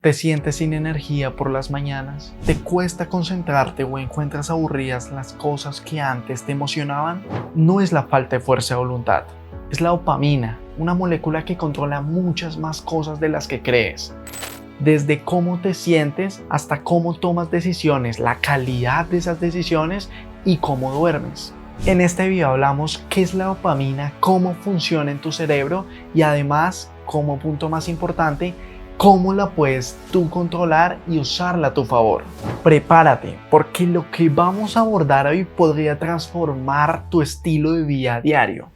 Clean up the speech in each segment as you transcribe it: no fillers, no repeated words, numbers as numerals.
¿Te sientes sin energía por las mañanas? ¿Te cuesta concentrarte o encuentras aburridas las cosas que antes te emocionaban? No es la falta de fuerza de voluntad, es la dopamina, una molécula que controla muchas más cosas de las que crees. Desde cómo te sientes hasta cómo tomas decisiones, la calidad de esas decisiones y cómo duermes. En este video hablamos qué es la dopamina, cómo funciona en tu cerebro y además, como punto más importante, cómo la puedes tú controlar y usarla a tu favor. Prepárate, porque lo que vamos a abordar hoy podría transformar tu estilo de vida diario.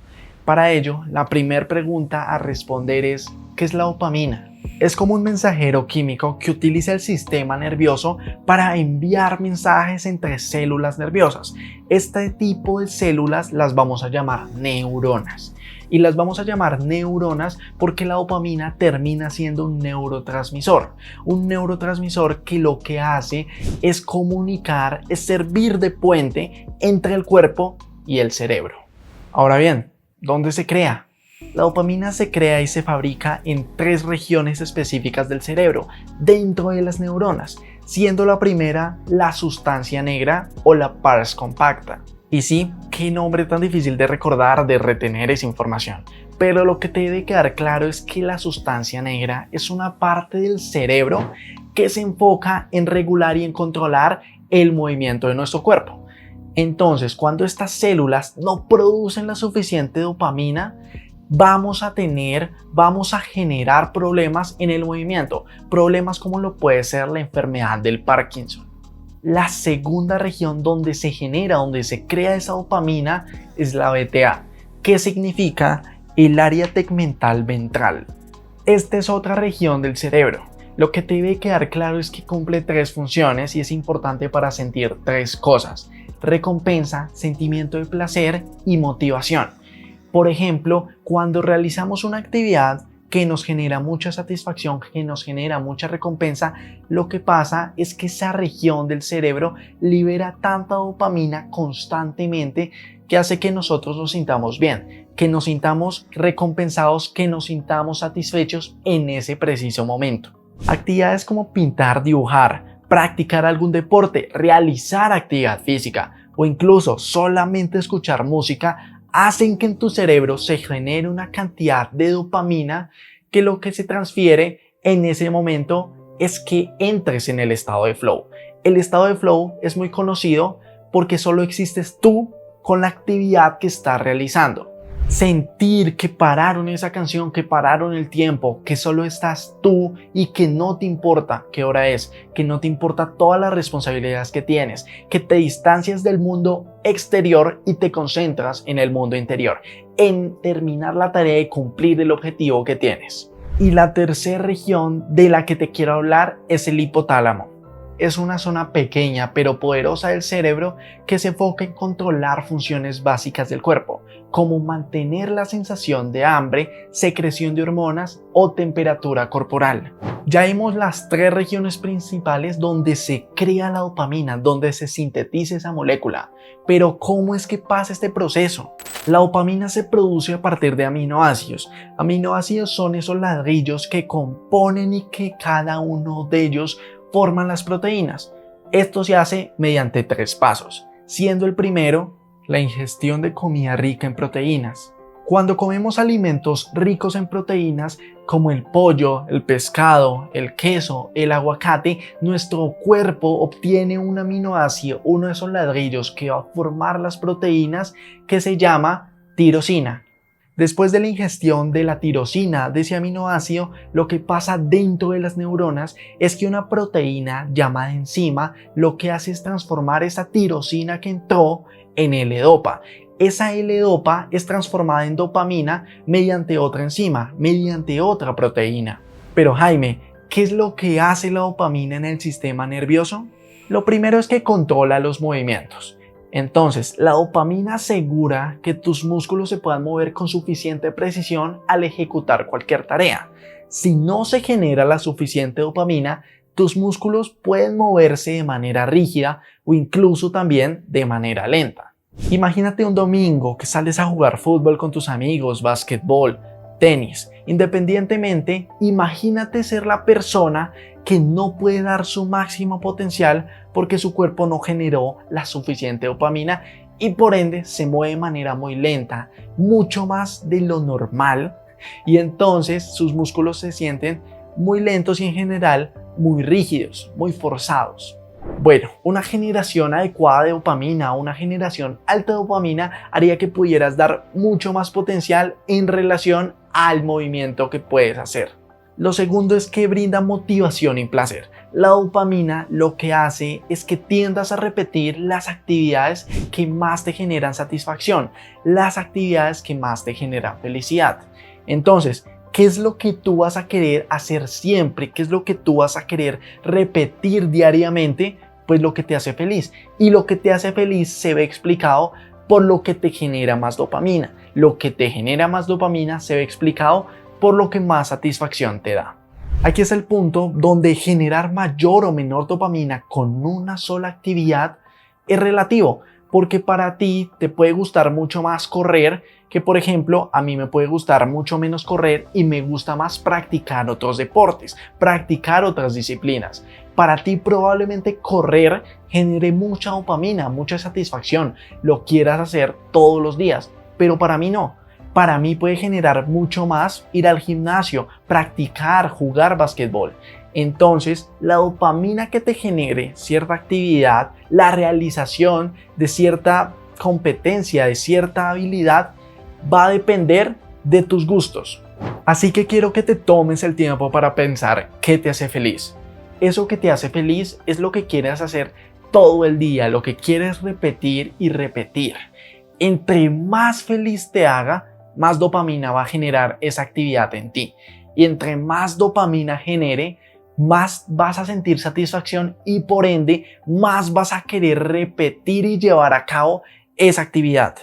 Para ello, la primera pregunta a responder es, ¿qué es la dopamina? Es como un mensajero químico que utiliza el sistema nervioso para enviar mensajes entre células nerviosas. Este tipo de células las vamos a llamar neuronas. Y las vamos a llamar neuronas porque la dopamina termina siendo un neurotransmisor. Un neurotransmisor que lo que hace es comunicar, es servir de puente entre el cuerpo y el cerebro. Ahora bien, ¿dónde se crea? La dopamina se crea y se fabrica en 3 regiones específicas del cerebro, dentro de las neuronas, siendo la primera la sustancia negra o la pars compacta. Y sí, qué nombre tan difícil de recordar, de retener esa información. Pero lo que te debe quedar claro es que la sustancia negra es una parte del cerebro que se enfoca en regular y en controlar el movimiento de nuestro cuerpo. Entonces, cuando estas células no producen la suficiente dopamina, vamos a generar problemas en el movimiento, problemas como lo puede ser la enfermedad del Parkinson. La segunda región donde se crea esa dopamina es la VTA, que significa el área tegmental ventral. Esta es otra región del cerebro. Lo que te debe quedar claro es que cumple 3 funciones y es importante para sentir 3 cosas: recompensa, sentimiento de placer y motivación. Por ejemplo, cuando realizamos una actividad que nos genera mucha satisfacción, que nos genera mucha recompensa, lo que pasa es que esa región del cerebro libera tanta dopamina constantemente que hace que nosotros nos sintamos bien, que nos sintamos recompensados, que nos sintamos satisfechos en ese preciso momento. Actividades como pintar, dibujar, practicar algún deporte, realizar actividad física o incluso solamente escuchar música hacen que en tu cerebro se genere una cantidad de dopamina que lo que se transfiere en ese momento es que entres en el estado de flow. El estado de flow es muy conocido porque solo existes tú con la actividad que estás realizando. Sentir que pararon esa canción, que pararon el tiempo, que solo estás tú y que no te importa qué hora es, que no te importa todas las responsabilidades que tienes, que te distancias del mundo exterior y te concentras en el mundo interior, en terminar la tarea y cumplir el objetivo que tienes. Y la tercera región de la que te quiero hablar es el hipotálamo. Es una zona pequeña pero poderosa del cerebro que se enfoca en controlar funciones básicas del cuerpo, como mantener la sensación de hambre, secreción de hormonas o temperatura corporal. Ya vimos las 3 regiones principales donde se crea la dopamina, donde se sintetiza esa molécula. Pero ¿cómo es que pasa este proceso? La dopamina se produce a partir de aminoácidos. Aminoácidos son esos ladrillos que componen y que cada uno de ellos forman las proteínas. Esto se hace mediante 3 pasos, siendo el primero la ingestión de comida rica en proteínas. Cuando comemos alimentos ricos en proteínas como el pollo, el pescado, el queso, el aguacate, nuestro cuerpo obtiene un aminoácido, uno de esos ladrillos que va a formar las proteínas, que se llama tirosina. Después de la ingestión de la tirosina, de ese aminoácido, lo que pasa dentro de las neuronas es que una proteína llamada enzima lo que hace es transformar esa tirosina que entró en L-Dopa. Esa L-Dopa es transformada en dopamina mediante otra enzima, mediante otra proteína. Pero Jaime, ¿qué es lo que hace la dopamina en el sistema nervioso? Lo primero es que controla los movimientos. Entonces, la dopamina asegura que tus músculos se puedan mover con suficiente precisión al ejecutar cualquier tarea. Si no se genera la suficiente dopamina, tus músculos pueden moverse de manera rígida o incluso también de manera lenta. Imagínate un domingo que sales a jugar fútbol con tus amigos, básquetbol, tenis. Independientemente, imagínate ser la persona que no puede dar su máximo potencial porque su cuerpo no generó la suficiente dopamina y por ende se mueve de manera muy lenta, mucho más de lo normal, y entonces sus músculos se sienten muy lentos y en general muy rígidos, muy forzados. Bueno, una generación adecuada de dopamina, una generación alta de dopamina haría que pudieras dar mucho más potencial en relación al movimiento que puedes hacer. Lo segundo es que brinda motivación y placer. La dopamina lo que hace es que tiendas a repetir las actividades que más te generan satisfacción, las actividades que más te generan felicidad. Entonces, ¿qué es lo que tú vas a querer hacer siempre? ¿Qué es lo que tú vas a querer repetir diariamente? Pues lo que te hace feliz. Y lo que te hace feliz se ve explicado por lo que te genera más dopamina. Lo que te genera más dopamina se ve explicado por lo que más satisfacción te da. Aquí es el punto donde generar mayor o menor dopamina con una sola actividad es relativo, porque para ti te puede gustar mucho más correr que, por ejemplo, a mí me puede gustar mucho menos correr y me gusta más practicar otros deportes, practicar otras disciplinas. Para ti probablemente correr genere mucha dopamina, mucha satisfacción, lo quieras hacer todos los días, pero para mí no. Para mí puede generar mucho más ir al gimnasio, practicar, jugar básquetbol. Entonces, la dopamina que te genere cierta actividad, la realización de cierta competencia, de cierta habilidad, va a depender de tus gustos. Así que quiero que te tomes el tiempo para pensar qué te hace feliz. Eso que te hace feliz es lo que quieres hacer todo el día, lo que quieres repetir y repetir. Entre más feliz te haga, más dopamina va a generar esa actividad en ti. Y entre más dopamina genere, más vas a sentir satisfacción y por ende más vas a querer repetir y llevar a cabo esa actividad.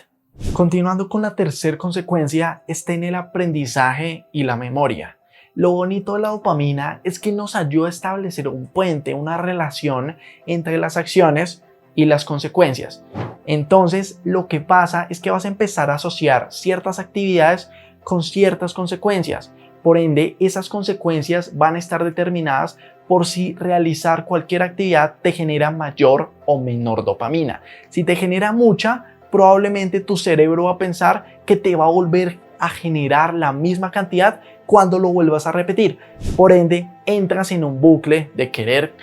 Continuando con la tercera consecuencia, está en el aprendizaje y la memoria. Lo bonito de la dopamina es que nos ayuda a establecer un puente, una relación entre las acciones y las consecuencias. Entonces, lo que pasa es que vas a empezar a asociar ciertas actividades con ciertas consecuencias. Por ende, esas consecuencias van a estar determinadas por si realizar cualquier actividad te genera mayor o menor dopamina. Si te genera mucha, probablemente tu cerebro va a pensar que te va a volver a generar la misma cantidad cuando lo vuelvas a repetir. Por ende, entras en un bucle de querer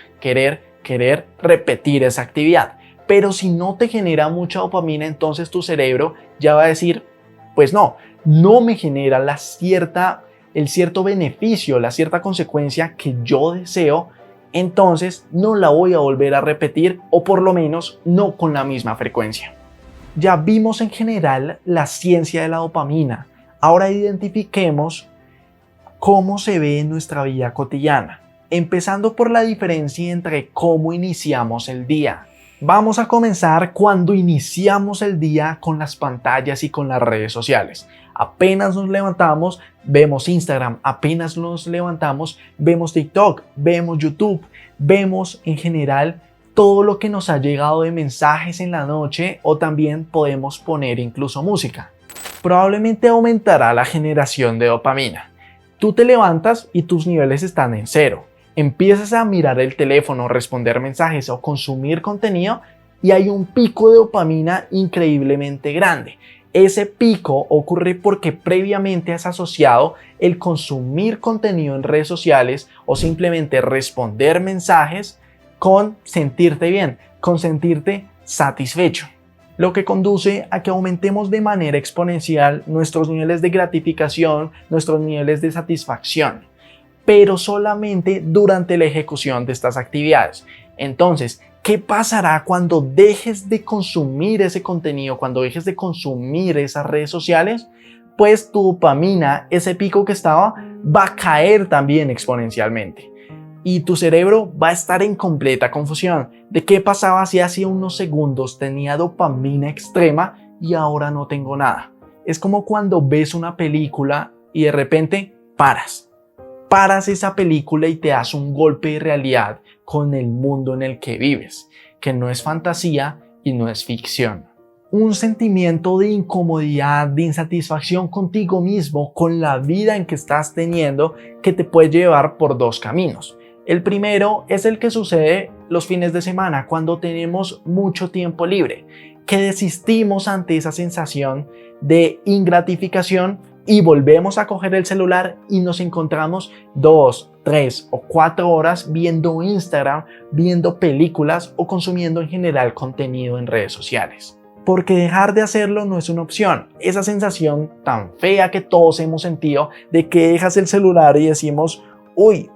repetir esa actividad. Pero si no te genera mucha dopamina, entonces tu cerebro ya va a decir, pues no me genera el cierto beneficio, la cierta consecuencia que yo deseo, entonces no la voy a volver a repetir o por lo menos no con la misma frecuencia. Ya vimos en general la ciencia de la dopamina. Ahora identifiquemos cómo se ve en nuestra vida cotidiana, empezando por la diferencia entre cómo iniciamos el día. Vamos a comenzar cuando iniciamos el día con las pantallas y con las redes sociales. Apenas nos levantamos, vemos Instagram, apenas nos levantamos, vemos TikTok, vemos YouTube, vemos en general todo lo que nos ha llegado de mensajes en la noche o también podemos poner incluso música. Probablemente aumentará la generación de dopamina. Tú te levantas y tus niveles están en cero. Empiezas a mirar el teléfono, responder mensajes o consumir contenido y hay un pico de dopamina increíblemente grande. Ese pico ocurre porque previamente has asociado el consumir contenido en redes sociales o simplemente responder mensajes con sentirte bien, con sentirte satisfecho, lo que conduce a que aumentemos de manera exponencial nuestros niveles de gratificación, nuestros niveles de satisfacción, pero solamente durante la ejecución de estas actividades. Entonces, ¿qué pasará cuando dejes de consumir ese contenido, cuando dejes de consumir esas redes sociales? Pues tu dopamina, ese pico que estaba, va a caer también exponencialmente. Y tu cerebro va a estar en completa confusión de qué pasaba si hace unos segundos tenía dopamina extrema y ahora no tengo nada. Es como cuando ves una película y de repente paras esa película y te das un golpe de realidad con el mundo en el que vives, que no es fantasía y no es ficción. Un sentimiento de incomodidad, de insatisfacción contigo mismo, con la vida en que estás teniendo, que te puede llevar por dos caminos. El primero es el que sucede los fines de semana, cuando tenemos mucho tiempo libre, que desistimos ante esa sensación de ingratificación y volvemos a coger el celular y nos encontramos 2, 3 o 4 horas viendo Instagram, viendo películas o consumiendo en general contenido en redes sociales. Porque dejar de hacerlo no es una opción. Esa sensación tan fea que todos hemos sentido de que dejas el celular y decimos, uy,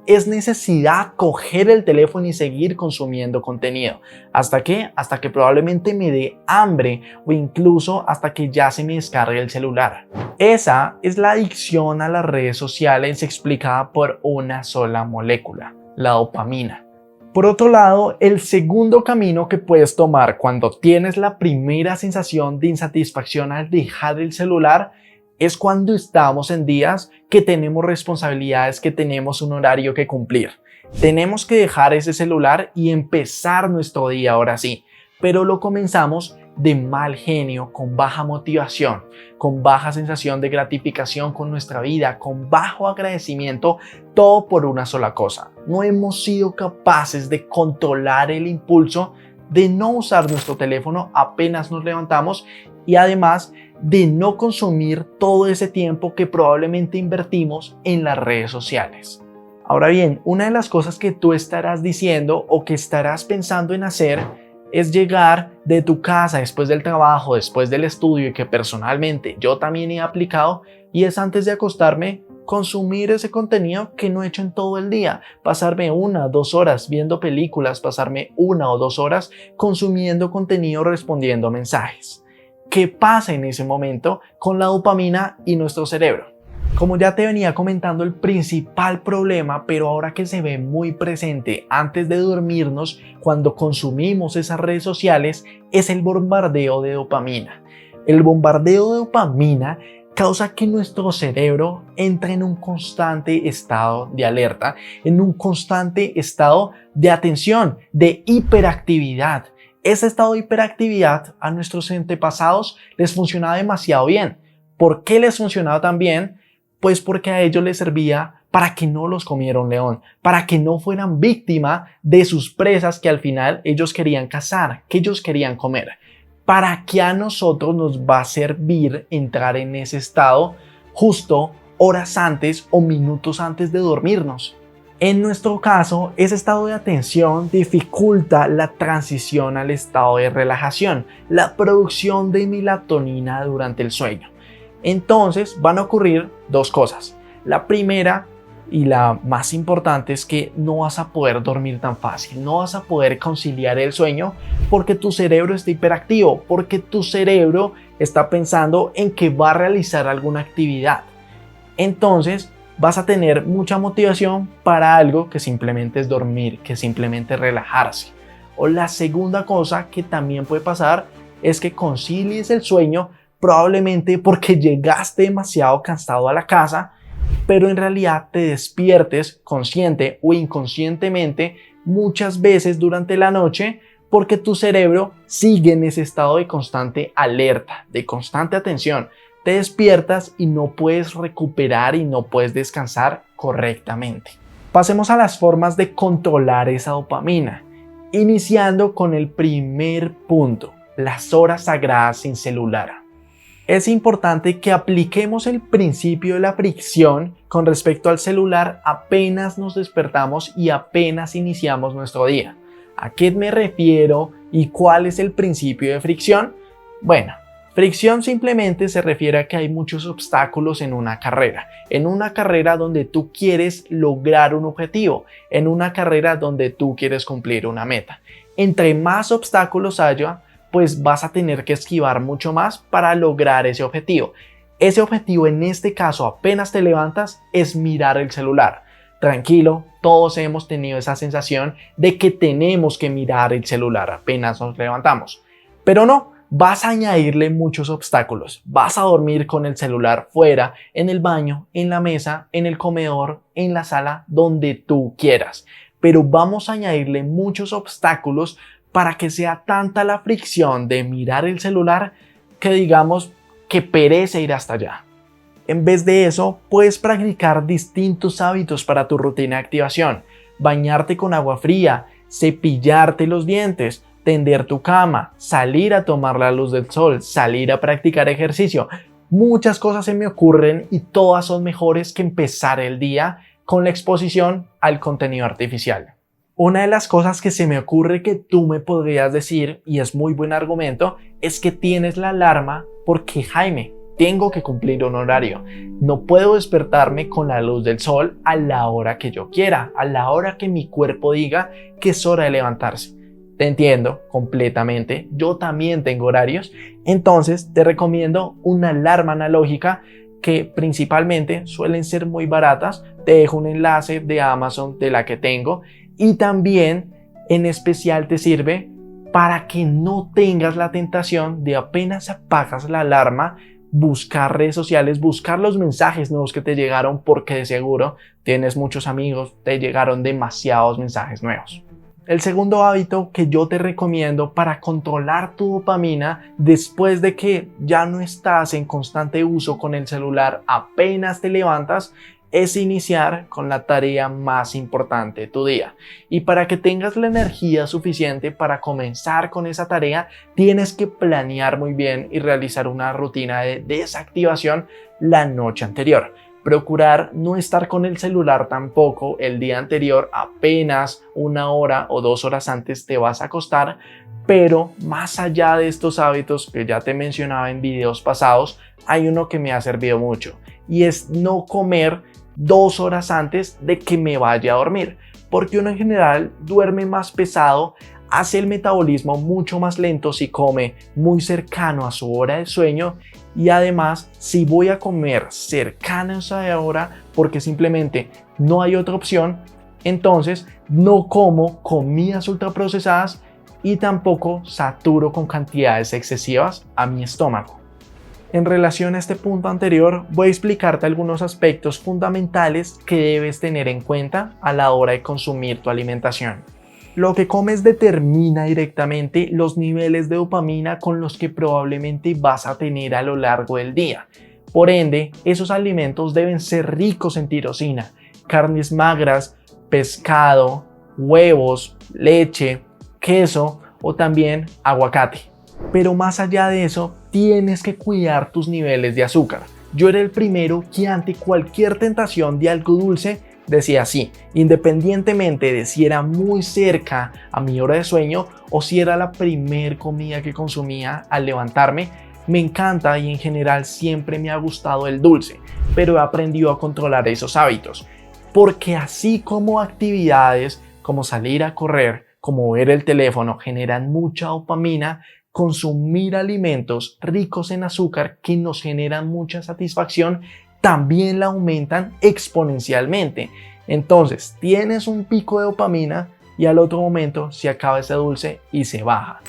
es necesidad coger el teléfono y seguir consumiendo contenido. ¿Hasta qué? Hasta que probablemente me dé hambre o incluso hasta que ya se me descargue el celular. Esa es la adicción a las redes sociales explicada por una sola molécula, la dopamina. Por otro lado, el segundo camino que puedes tomar cuando tienes la primera sensación de insatisfacción al dejar el celular es cuando estamos en días que tenemos responsabilidades, que tenemos un horario que cumplir. Tenemos que dejar ese celular y empezar nuestro día ahora sí, pero lo comenzamos de mal genio, con baja motivación, con baja sensación de gratificación con nuestra vida, con bajo agradecimiento, todo por una sola cosa. No hemos sido capaces de controlar el impulso de no usar nuestro teléfono apenas nos levantamos y además de no consumir todo ese tiempo que probablemente invertimos en las redes sociales. Ahora bien, una de las cosas que tú estarás diciendo o que estarás pensando en hacer es llegar de tu casa después del trabajo, después del estudio y que personalmente yo también he aplicado, y es antes de acostarme consumir ese contenido que no he hecho en todo el día, pasarme 1 o 2 horas viendo películas, pasarme 1 o 2 horas consumiendo contenido, respondiendo mensajes. ¿Qué pasa en ese momento con la dopamina y nuestro cerebro? Como ya te venía comentando, el principal problema, pero ahora que se ve muy presente antes de dormirnos, cuando consumimos esas redes sociales, es el bombardeo de dopamina. El bombardeo de dopamina causa que nuestro cerebro entre en un constante estado de alerta, en un constante estado de atención, de hiperactividad. Ese estado de hiperactividad a nuestros antepasados les funcionaba demasiado bien. ¿Por qué les funcionaba tan bien? Pues porque a ellos les servía para que no los comiera un león, para que no fueran víctima de sus presas que al final ellos querían cazar, que ellos querían comer. ¿Para qué a nosotros nos va a servir entrar en ese estado justo horas antes o minutos antes de dormirnos? En nuestro caso, ese estado de atención dificulta la transición al estado de relajación, la producción de melatonina durante el sueño. Entonces van a ocurrir 2 cosas. La primera y la más importante es que no vas a poder dormir tan fácil, no vas a poder conciliar el sueño porque tu cerebro está hiperactivo, porque tu cerebro está pensando en que va a realizar alguna actividad. Entonces vas a tener mucha motivación para algo que simplemente es dormir, que simplemente relajarse. O la segunda cosa que también puede pasar es que concilies el sueño probablemente porque llegaste demasiado cansado a la casa, pero en realidad te despiertes consciente o inconscientemente muchas veces durante la noche porque tu cerebro sigue en ese estado de constante alerta, de constante atención. Te despiertas y no puedes recuperar y no puedes descansar correctamente. Pasemos a las formas de controlar esa dopamina, iniciando con el primer punto, las horas sagradas sin celular. Es importante que apliquemos el principio de la fricción con respecto al celular apenas nos despertamos y apenas iniciamos nuestro día. ¿A qué me refiero y cuál es el principio de fricción? Bueno, fricción simplemente se refiere a que hay muchos obstáculos en una carrera donde tú quieres lograr un objetivo, en una carrera donde tú quieres cumplir una meta. Entre más obstáculos haya, pues vas a tener que esquivar mucho más para lograr ese objetivo. Ese objetivo en este caso, apenas te levantas, es mirar el celular. Tranquilo, todos hemos tenido esa sensación de que tenemos que mirar el celular apenas nos levantamos. Pero no, vas a añadirle muchos obstáculos. Vas a dormir con el celular fuera, en el baño, en la mesa, en el comedor, en la sala, donde tú quieras. Pero vamos a añadirle muchos obstáculos para que sea tanta la fricción de mirar el celular que digamos que perece ir hasta allá. En vez de eso, puedes practicar distintos hábitos para tu rutina de activación. Bañarte con agua fría, cepillarte los dientes, tender tu cama, salir a tomar la luz del sol, salir a practicar ejercicio. Muchas cosas se me ocurren y todas son mejores que empezar el día con la exposición al contenido artificial. Una de las cosas que se me ocurre que tú me podrías decir, y es muy buen argumento, es que tienes la alarma porque Jaime, tengo que cumplir un horario. No puedo despertarme con la luz del sol a la hora que yo quiera, a la hora que mi cuerpo diga que es hora de levantarse. Te entiendo completamente, yo también tengo horarios, entonces te recomiendo una alarma analógica que principalmente suelen ser muy baratas. Te dejo un enlace de Amazon de la que tengo y también en especial te sirve para que no tengas la tentación de apenas apagas la alarma buscar redes sociales, buscar los mensajes nuevos que te llegaron porque de seguro tienes muchos amigos, te llegaron demasiados mensajes nuevos. El segundo hábito que yo te recomiendo para controlar tu dopamina después de que ya no estás en constante uso con el celular apenas te levantas es iniciar con la tarea más importante de tu día. Y para que tengas la energía suficiente para comenzar con esa tarea, tienes que planear muy bien y realizar una rutina de desactivación la noche anterior. Procurar no estar con el celular tampoco el día anterior, apenas 1 hora o 2 horas antes te vas a acostar, pero más allá de estos hábitos que ya te mencionaba en videos pasados, hay uno que me ha servido mucho y es no comer 2 horas antes de que me vaya a dormir, porque uno en general duerme más pesado, hace el metabolismo mucho más lento si come muy cercano a su hora de sueño y además si voy a comer cercano a esa hora porque simplemente no hay otra opción, entonces no como comidas ultraprocesadas y tampoco saturo con cantidades excesivas a mi estómago. En relación a este punto anterior, voy a explicarte algunos aspectos fundamentales que debes tener en cuenta a la hora de consumir tu alimentación. Lo que comes determina directamente los niveles de dopamina con los que probablemente vas a tener a lo largo del día. Por ende, esos alimentos deben ser ricos en tirosina, carnes magras, pescado, huevos, leche, queso o también aguacate. Pero más allá de eso, tienes que cuidar tus niveles de azúcar. Yo era el primero que ante cualquier tentación de algo dulce decía sí, independientemente de si era muy cerca a mi hora de sueño o si era la primer comida que consumía al levantarme. Me encanta y en general siempre me ha gustado el dulce, pero he aprendido a controlar esos hábitos, porque así como actividades como salir a correr, como ver el teléfono generan mucha dopamina, consumir alimentos ricos en azúcar que nos generan mucha satisfacción también la aumentan exponencialmente. Entonces tienes un pico de dopamina y al otro momento se acaba ese dulce y se baja,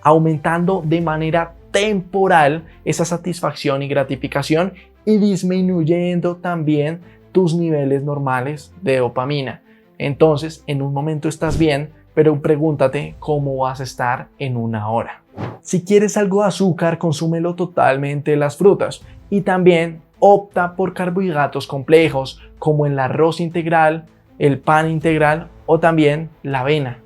aumentando de manera temporal esa satisfacción y gratificación y disminuyendo también tus niveles normales de dopamina. Entonces en un momento estás bien, pero pregúntate cómo vas a estar en 1 hora. Si quieres algo de azúcar, consúmelo totalmente de las frutas y también opta por carbohidratos complejos como el arroz integral, el pan integral o también la avena.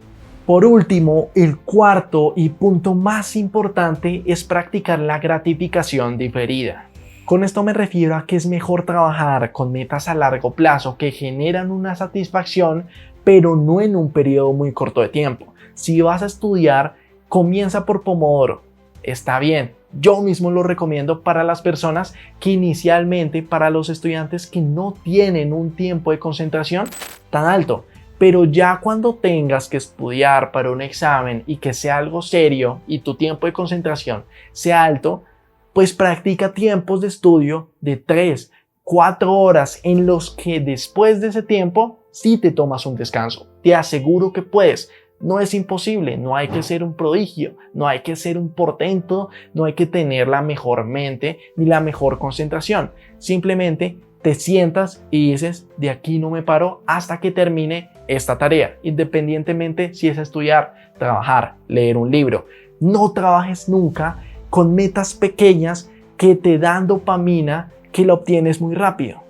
Por último, el cuarto y punto más importante es practicar la gratificación diferida. Con esto me refiero a que es mejor trabajar con metas a largo plazo que generan una satisfacción, pero no en un periodo muy corto de tiempo. Si vas a estudiar, comienza por Pomodoro. Está bien, yo mismo lo recomiendo para las personas que inicialmente, para los estudiantes que no tienen un tiempo de concentración tan alto. Pero ya cuando tengas que estudiar para un examen y que sea algo serio y tu tiempo de concentración sea alto, pues practica tiempos de estudio de 3, 4 horas en los que después de ese tiempo sí te tomas un descanso. Te aseguro que puedes. No es imposible, no hay que ser un prodigio, no hay que ser un portento, no hay que tener la mejor mente ni la mejor concentración. Simplemente te sientas y dices, de aquí no me paro hasta que termine esta tarea, independientemente si es estudiar, trabajar, leer un libro. No trabajes nunca con metas pequeñas que te dan dopamina, que lo obtienes muy rápido.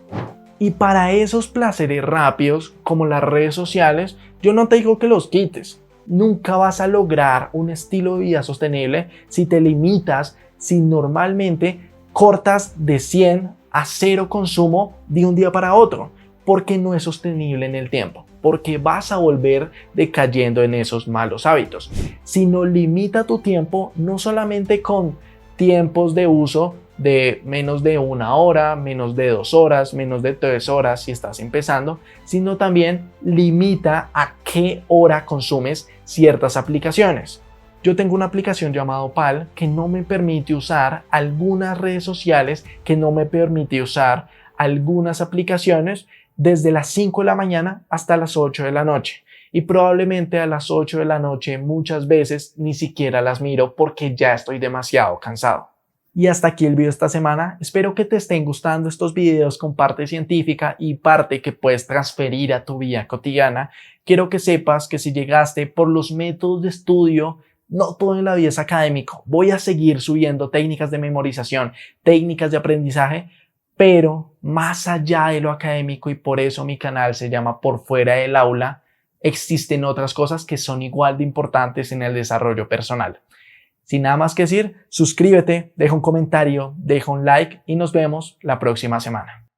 Y para esos placeres rápidos, como las redes sociales, yo no te digo que los quites. Nunca vas a lograr un estilo de vida sostenible si te limitas, si normalmente cortas de 100 a 0 consumo de un día para otro, porque no es sostenible en el tiempo, porque vas a volver decayendo en esos malos hábitos. Sino limita tu tiempo no solamente con tiempos de uso de menos de 1 hora, menos de 2 horas, menos de 3 horas si estás empezando, sino también limita a qué hora consumes ciertas aplicaciones. Yo tengo una aplicación llamada Opal que no me permite usar algunas redes sociales, que no me permite usar algunas aplicaciones desde las 5 de la mañana hasta las 8 de la noche. Y probablemente a las 8 de la noche muchas veces ni siquiera las miro porque ya estoy demasiado cansado. Y hasta aquí el video esta semana. Espero que te estén gustando estos videos con parte científica y parte que puedes transferir a tu vida cotidiana. Quiero que sepas que si llegaste por los métodos de estudio, no todo en la vida es académico. Voy a seguir subiendo técnicas de memorización, técnicas de aprendizaje, pero más allá de lo académico, y por eso mi canal se llama Por Fuera del Aula, existen otras cosas que son igual de importantes en el desarrollo personal. Sin nada más que decir, suscríbete, deja un comentario, deja un like y nos vemos la próxima semana.